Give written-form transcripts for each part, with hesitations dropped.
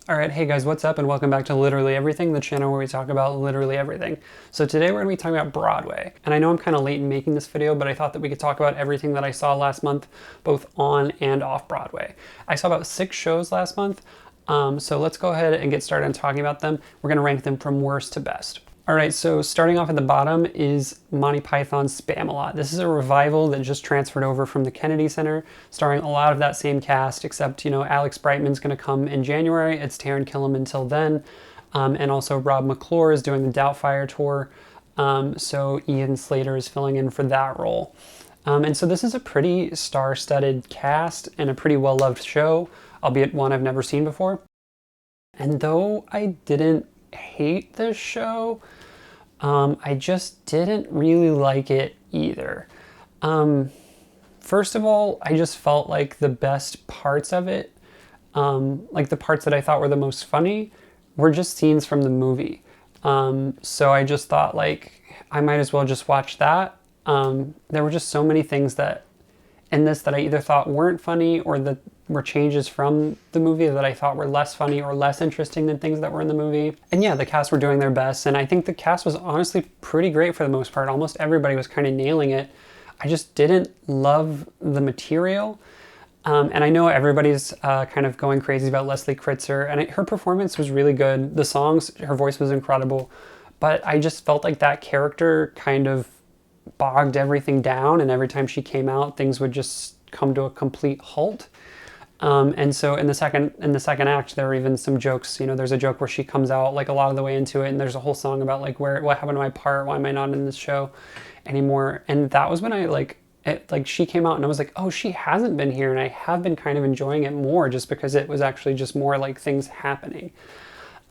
Alright, hey guys, what's up and welcome back to Literally Everything, the channel where we talk about literally everything. So today we're going to be talking about Broadway. And I know I'm kind of late in making this video, but I thought that we could talk about everything that I saw last month, both on and off Broadway. I saw about 6 shows last month, so let's go ahead and get started on talking about them. We're going to rank them from worst to best. Alright, so starting off at the bottom is Monty Python's Spamalot. This is a revival that just transferred over from the Kennedy Center, starring a lot of that same cast, except, Alex Brightman's going to come in January. It's Taran Killam until then. And also Rob McClure is doing the Doubtfire tour. So Ian Slater is filling in for that role. And so this is a pretty star-studded cast and a pretty well-loved show, albeit one I've never seen before. And though I didn't hate this show, I just didn't really like it either. First of all, I just felt like the best parts of it, like the parts that I thought were the most funny, were just scenes from the movie. So I just thought, like, I might as well just watch that. There were just so many things that in this that I either thought weren't funny or that were changes from the movie that I thought were less funny or less interesting than things that were in the movie. And yeah, the cast were doing their best, and I think the cast was honestly pretty great for the most part. Almost everybody was kind of nailing it. I just didn't love the material. And I know everybody's kind of going crazy about Leslie Kritzer, and her performance was really good. The songs, her voice was incredible, but I just felt like that character kind of bogged everything down, and every time she came out, things would just come to a complete halt. And so in the second act, there were even some jokes. There's a joke where she comes out like a lot of the way into it, and there's a whole song about like what happened to my part, why am I not in this show anymore? And that was when I she came out and I was like, oh, she hasn't been here, and I have been kind of enjoying it more just because it was actually just more like things happening.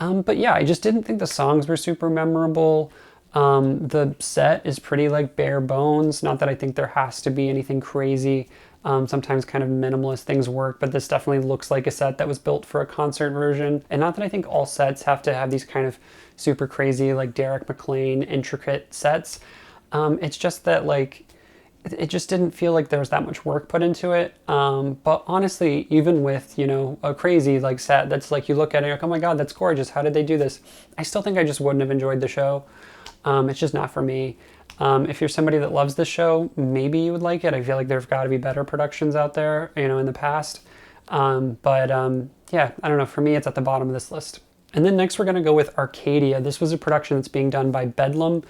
But yeah, I just didn't think the songs were super memorable. The set is pretty like bare bones. Not that I think there has to be anything crazy. Sometimes kind of minimalist things work, but this definitely looks like a set that was built for a concert version. And not that I think all sets have to have these kind of super crazy, like Derek McLean, intricate sets. It's just that like, it just didn't feel like there was that much work put into it. But honestly, even with, a crazy like set that's like, you look at it, you're like, oh my God, that's gorgeous. How did they do this? I still think I just wouldn't have enjoyed the show. It's just not for me. If you're somebody that loves this show, maybe you would like it. I feel like there's got to be better productions out there, in the past. Yeah, I don't know. For me, it's at the bottom of this list. And then next we're going to go with Arcadia. This was a production that's being done by Bedlam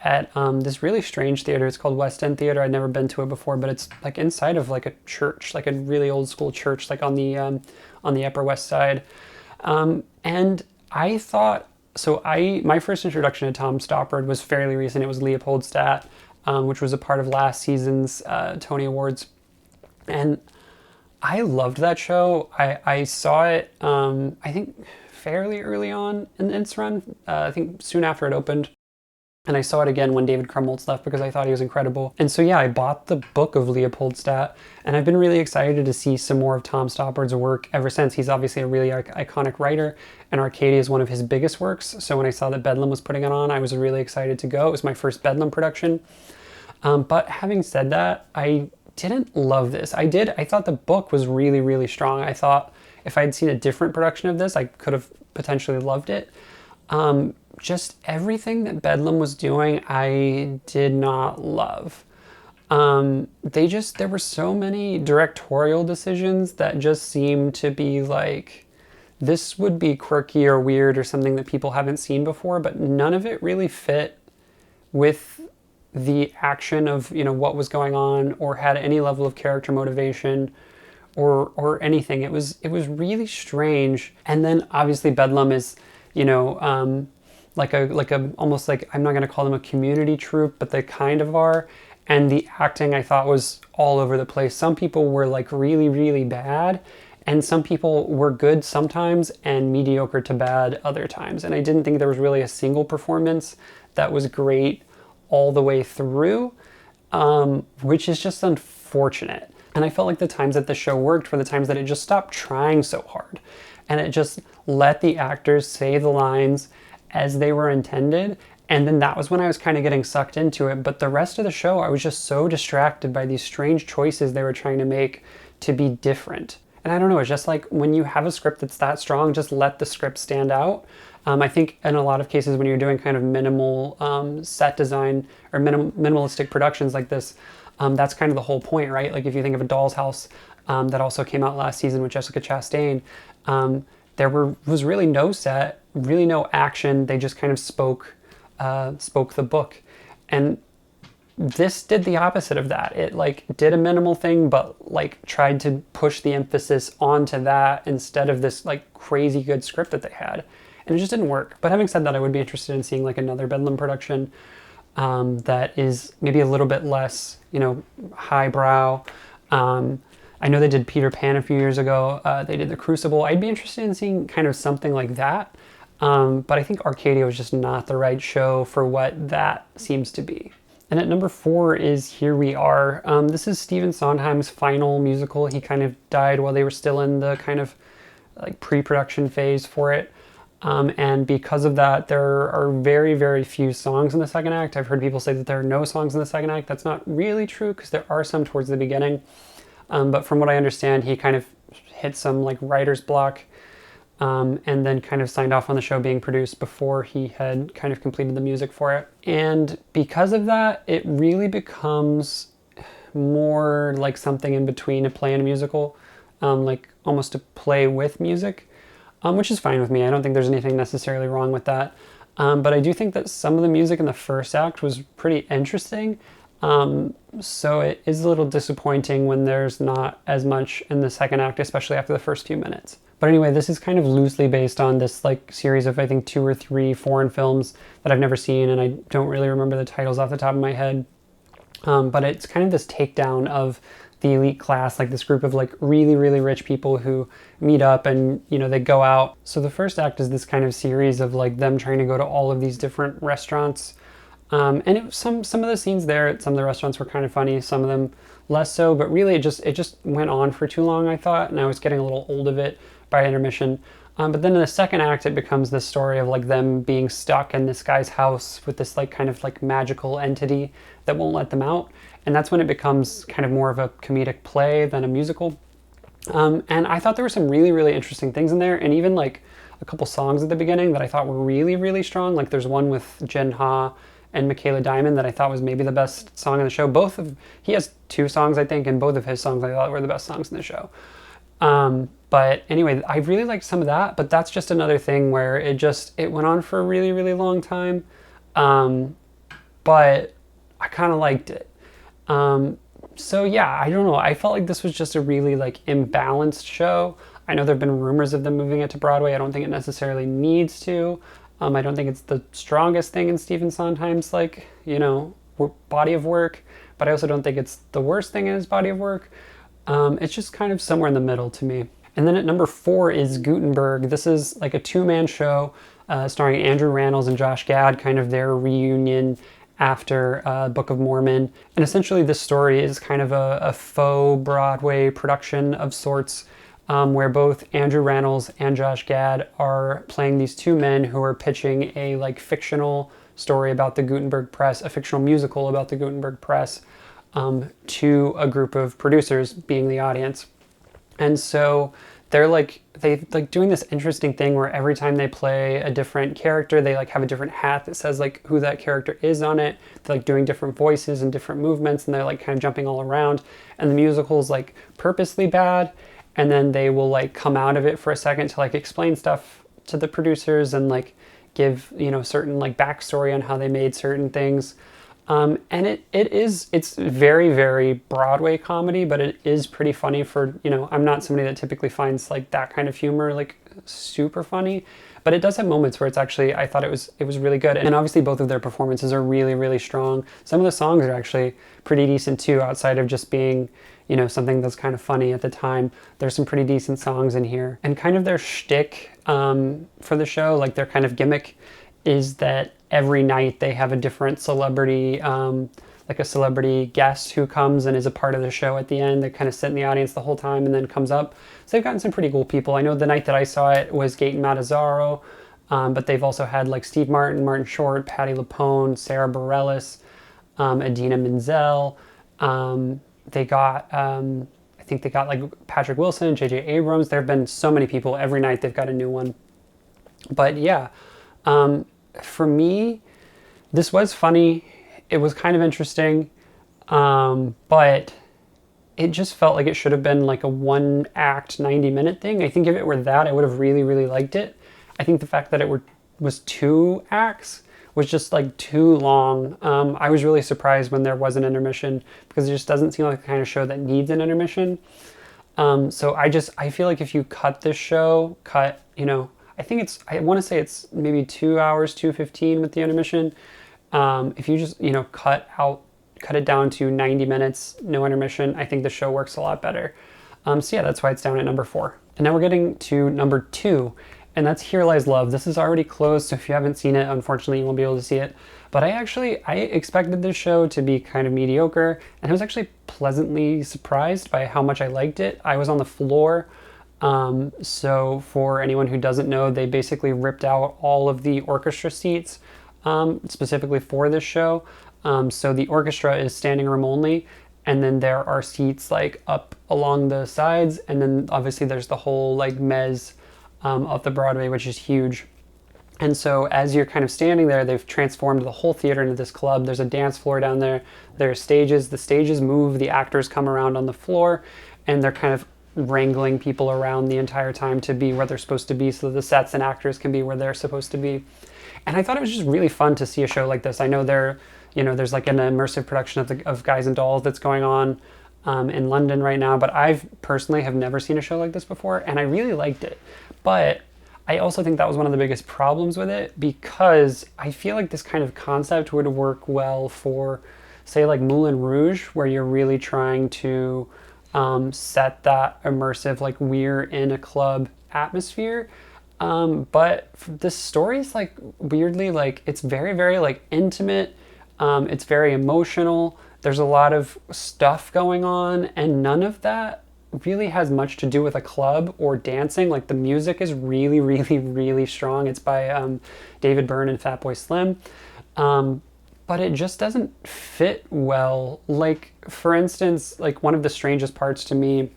at this really strange theater. It's called West End Theater. I'd never been to it before, but it's like inside of like a church, like a really old school church, like on the Upper West Side. And I thought, my first introduction to Tom Stoppard was fairly recent. It was Leopoldstadt, which was a part of last season's Tony Awards. And I loved that show. I saw it, I think, fairly early on in its run. I think soon after it opened. And I saw it again when David Krumholtz left because I thought he was incredible. And so yeah, I bought the book of Leopoldstadt, and I've been really excited to see some more of Tom Stoppard's work ever since. He's obviously a really iconic writer, and Arcadia is one of his biggest works. So when I saw that Bedlam was putting it on, I was really excited to go. It was my first Bedlam production. But having said that, I didn't love this. I thought the book was really, really strong. I thought if I had seen a different production of this, I could have potentially loved it. Just everything that Bedlam was doing, I did not love. There were so many directorial decisions that just seemed to be like, this would be quirky or weird or something that people haven't seen before, but none of it really fit with the action of, what was going on or had any level of character motivation or anything. It was really strange. And then obviously Bedlam is, like a almost like, I'm not going to call them a community troupe, but they kind of are. And the acting I thought was all over the place. Some people were like really, really bad, and some people were good sometimes and mediocre to bad other times. And I didn't think there was really a single performance that was great all the way through, which is just unfortunate. And I felt like the times that the show worked were the times that it just stopped trying so hard. And it just let the actors say the lines as they were intended, and then that was when I was kind of getting sucked into it. But the rest of the show, I was just so distracted by these strange choices they were trying to make to be different. And I don't know, it's just like when you have a script that's that strong, just let the script stand out. I think in a lot of cases when you're doing kind of minimal set design or minimalistic productions like this, that's kind of the whole point, right? Like if you think of A Doll's House that also came out last season with Jessica Chastain, was really no set, really no action. They just kind of spoke the book. And this did the opposite of that. It like did a minimal thing, but like tried to push the emphasis onto that instead of this like crazy good script that they had. And it just didn't work. But having said that, I would be interested in seeing like another Bedlam production that is maybe a little bit less, highbrow. I know they did Peter Pan a few years ago. They did The Crucible. I'd be interested in seeing kind of something like that. But I think Arcadia was just not the right show for what that seems to be. And at number 4 is Here We Are. This is Stephen Sondheim's final musical. He kind of died while they were still in the kind of like pre-production phase for it. And because of that, there are very, very few songs in the second act. I've heard people say that there are no songs in the second act. That's not really true because there are some towards the beginning. But from what I understand, he kind of hit some like writer's block and then kind of signed off on the show being produced before he had kind of completed the music for it. And because of that, it really becomes more like something in between a play and a musical, like almost a play with music, which is fine with me. I don't think there's anything necessarily wrong with that. But I do think that some of the music in the first act was pretty interesting. So it is a little disappointing when there's not as much in the second act, especially after the first few minutes. But anyway, this is kind of loosely based on this like series of I think 2 or 3 foreign films that I've never seen, and I don't really remember the titles off the top of my head. But it's kind of this takedown of the elite class, like this group of like really, really rich people who meet up and, they go out. So the first act is this kind of series of like them trying to go to all of these different restaurants. And some of the scenes there at some of the restaurants were kind of funny, some of them less so, but really it just went on for too long, I thought, and I was getting a little old of it by intermission. But then in the second act, it becomes this story of like them being stuck in this guy's house with this like kind of like magical entity that won't let them out. And that's when it becomes kind of more of a comedic play than a musical. And I thought there were some really, really interesting things in there, and even like a couple songs at the beginning that I thought were really, really strong. Like there's one with Jen Ha and Michaela Diamond that I thought was maybe the best song in the show. He has 2 songs, I think, and both of his songs I thought were the best songs in the show. But anyway, I really liked some of that, but that's just another thing where it went on for a really, really long time. But I kind of liked it. So yeah, I don't know. I felt like this was just a really like imbalanced show. I know there've been rumors of them moving it to Broadway. I don't think it necessarily needs to. I don't think it's the strongest thing in Stephen Sondheim's like, body of work, but I also don't think it's the worst thing in his body of work. It's just kind of somewhere in the middle to me. And then at number 4 is Gutenberg. This is like a 2-man show starring Andrew Rannells and Josh Gad, kind of their reunion after Book of Mormon. And essentially this story is kind of a faux Broadway production of sorts, where both Andrew Rannells and Josh Gad are playing these 2 men who are pitching a like fictional story about the Gutenberg Press, a fictional musical about the Gutenberg Press, to a group of producers, being the audience. And so they doing this interesting thing where every time they play a different character, they like have a different hat that says like who that character is on it. They're like doing different voices and different movements, and they're like kind of jumping all around. And the musical is like purposely bad, and then they will like come out of it for a second to like explain stuff to the producers and like give certain like backstory on how they made certain things. And it's very, very Broadway comedy, but it is pretty funny for, I'm not somebody that typically finds like that kind of humor like super funny, but it does have moments where it's actually, I thought it was really good. And obviously both of their performances are really, really strong. Some of the songs are actually pretty decent too, outside of just being, something that's kind of funny at the time. There's some pretty decent songs in here. And kind of their shtick for the show, like their kind of gimmick, is that every night they have a different celebrity, like a celebrity guest who comes and is a part of the show at the end. They kind of sit in the audience the whole time and then comes up. So they've gotten some pretty cool people. I know the night that I saw it was Gaten Matazzaro, but they've also had like Steve Martin, Martin Short, Patti LuPone, Sarah Bareilles, Idina Menzel. They got, I think they got like Patrick Wilson, J.J. Abrams. There have been so many people. Every night they've got a new one. But yeah, for me, this was funny. It was kind of interesting, but it just felt like it should have been like a 1-act, 90-minute thing. I think if it were that, I would have really, really liked it. I think the fact that it was 2 acts was just like too long. I was really surprised when there was an intermission because it just doesn't seem like the kind of show that needs an intermission. So I feel like if you cut this show, I want to say it's maybe 2 hours, 2:15 with the intermission. If you just, cut it down to 90 minutes, no intermission, I think the show works a lot better. So yeah, that's why it's down at number 4. And now we're getting to number 2, and that's Here Lies Love. This is already closed, so if you haven't seen it, unfortunately you won't be able to see it. But I expected this show to be kind of mediocre, and I was actually pleasantly surprised by how much I liked it. I was on the floor. So for anyone who doesn't know, they basically ripped out all of the orchestra seats, specifically for this show. So the orchestra is standing room only, and then there are seats like up along the sides, and then obviously there's the whole like mezz of the Broadway, which is huge. And so as you're kind of standing there, they've transformed the whole theater into this club. There's a dance floor down there. There are stages. The stages move. The actors come around on the floor, and they're kind of wrangling people around the entire time to be where they're supposed to be so the sets and actors can be where they're supposed to be. And I thought it was just really fun to see a show like this. I know there's like an immersive production of Guys and Dolls that's going on in London right now, but I've personally have never seen a show like this before, and I really liked it. But I also think that was one of the biggest problems with it, because I feel like this kind of concept would work well for, say, like Moulin Rouge, where you're really trying to set that immersive, like we're in a club atmosphere. But this story is like weirdly, like it's very, very like intimate. It's very emotional. There's a lot of stuff going on, and none of that really has much to do with a club or dancing. Like the music is really, really, really strong. It's by David Byrne and Fatboy Slim. But it just doesn't fit well. Like, for instance, like one of the strangest parts to me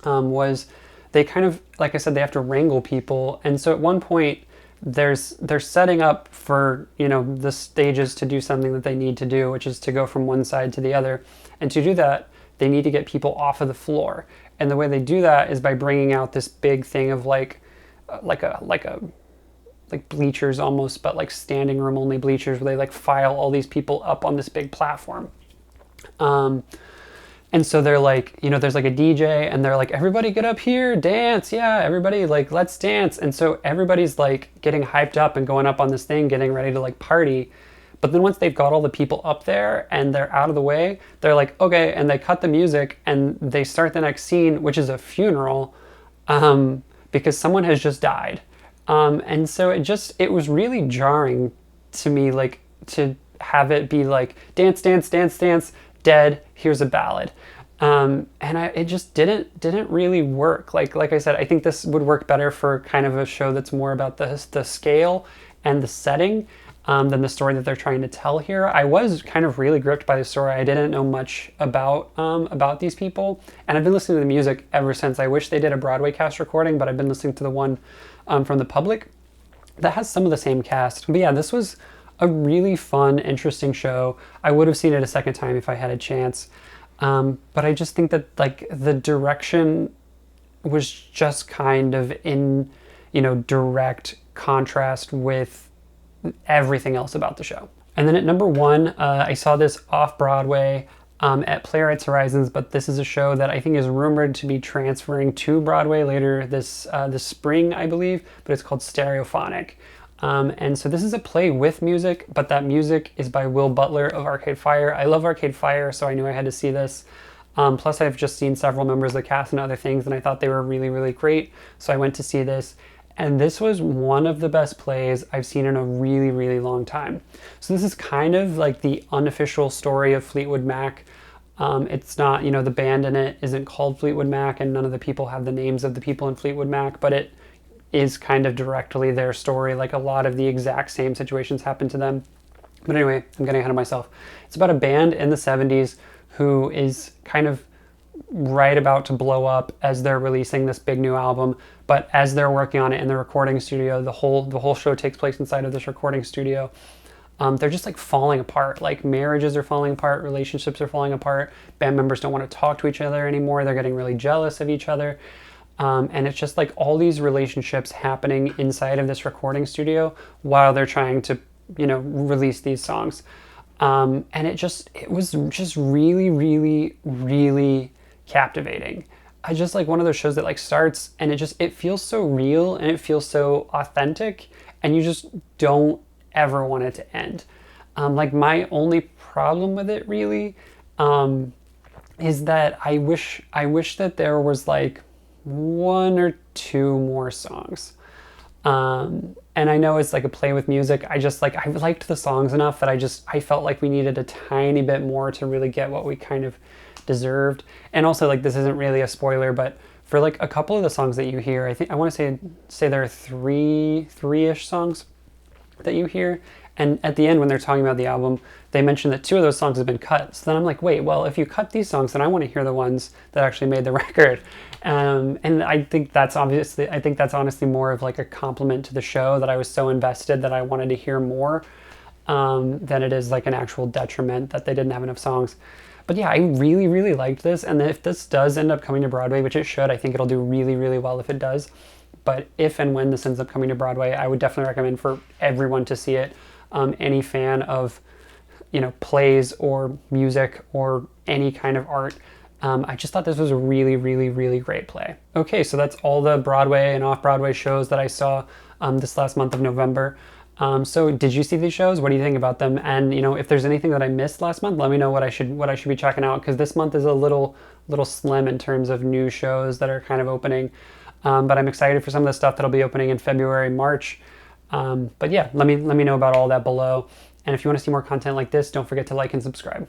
was they kind of, like I said, they have to wrangle people. And so at one point, they're setting up for, the stages to do something that they need to do, which is to go from one side to the other. And to do that, they need to get people off of the floor. And the way they do that is by bringing out this big thing of like bleachers almost, but like standing room only bleachers, where they like file all these people up on this big platform. And so they're like, there's like a DJ, and they're like, everybody get up here, dance. Yeah, everybody like, let's dance. And so everybody's like getting hyped up and going up on this thing, getting ready to like party. But then once they've got all the people up there and they're out of the way, they're like, okay, and they cut the music and they start the next scene, which is a funeral, because someone has just died. And so it was really jarring to me, like to have it be like, dance, dance, dance, dance, dead, here's a ballad. It just didn't really work. Like I said, I think this would work better for kind of a show that's more about the scale and the setting, than the story that they're trying to tell here. I was kind of really gripped by the story. I didn't know much about these people, and I've been listening to the music ever since. I wish they did a Broadway cast recording, but I've been listening to the one from the public that has some of the same cast. But yeah, this was a really fun, interesting show. I would have seen it a second time if I had a chance. But I just think that like the direction was just kind of in, direct contrast with everything else about the show. And then at number 1, I saw this off-Broadway at Playwrights Horizons, but this is a show that I think is rumored to be transferring to Broadway later this spring, I believe, but it's called Stereophonic. And so this is a play with music, but that music is by Will Butler of Arcade Fire. I love Arcade Fire, so I knew I had to see this. Plus I've just seen several members of the cast and other things, and I thought they were really, really great. So I went to see this. And this was one of the best plays I've seen in a really, really long time. So this is kind of like the unofficial story of Fleetwood Mac. It's not, the band in it isn't called Fleetwood Mac, and none of the people have the names of the people in Fleetwood Mac, but it is kind of directly their story. Like a lot of the exact same situations happened to them. But anyway, I'm getting ahead of myself. It's about a band in the 70s who is kind of right about to blow up as they're releasing this big new album. But as they're working on it in the recording studio, the whole show takes place inside of this recording studio. They're just like falling apart. Like marriages are falling apart, relationships are falling apart. Band members don't want to talk to each other anymore. They're getting really jealous of each other. And it's just like all these relationships happening inside of this recording studio while they're trying to, release these songs. And it was just really, really, really captivating. I just like one of those shows that like starts and it feels so real and it feels so authentic, and you just don't ever want it to end. Like my only problem with it really is that I wish that there was like one or two more songs. And I know it's like a play with music. I liked the songs enough that I felt like we needed a tiny bit more to really get what we kind of deserved. And also, like, this isn't really a spoiler, but for like a couple of the songs that you hear, I want to say there are three-ish songs that you hear. And at the end, when they're talking about the album, they mention that 2 of those songs have been cut. So then I'm like, wait, well, if you cut these songs, then I want to hear the ones that actually made the record. And I think that's honestly more of like a compliment to the show, that I was so invested that I wanted to hear more, than it is like an actual detriment that they didn't have enough songs. But yeah, I really, really liked this. And if this does end up coming to Broadway, which it should, I think it'll do really, really well if it does. But if and when this ends up coming to Broadway, I would definitely recommend for everyone to see it. Any fan of, plays or music or any kind of art. I just thought this was a really, really, really great play. Okay, so that's all the Broadway and off-Broadway shows that I saw this last month of November. So did you see these shows? What do you think about them? And if there's anything that I missed last month, let me know what I should be checking out, because this month is a little slim in terms of new shows that are kind of opening. But I'm excited for some of the stuff that'll be opening in February, March. But yeah, let me know about all that below. And if you want to see more content like this, don't forget to like and subscribe.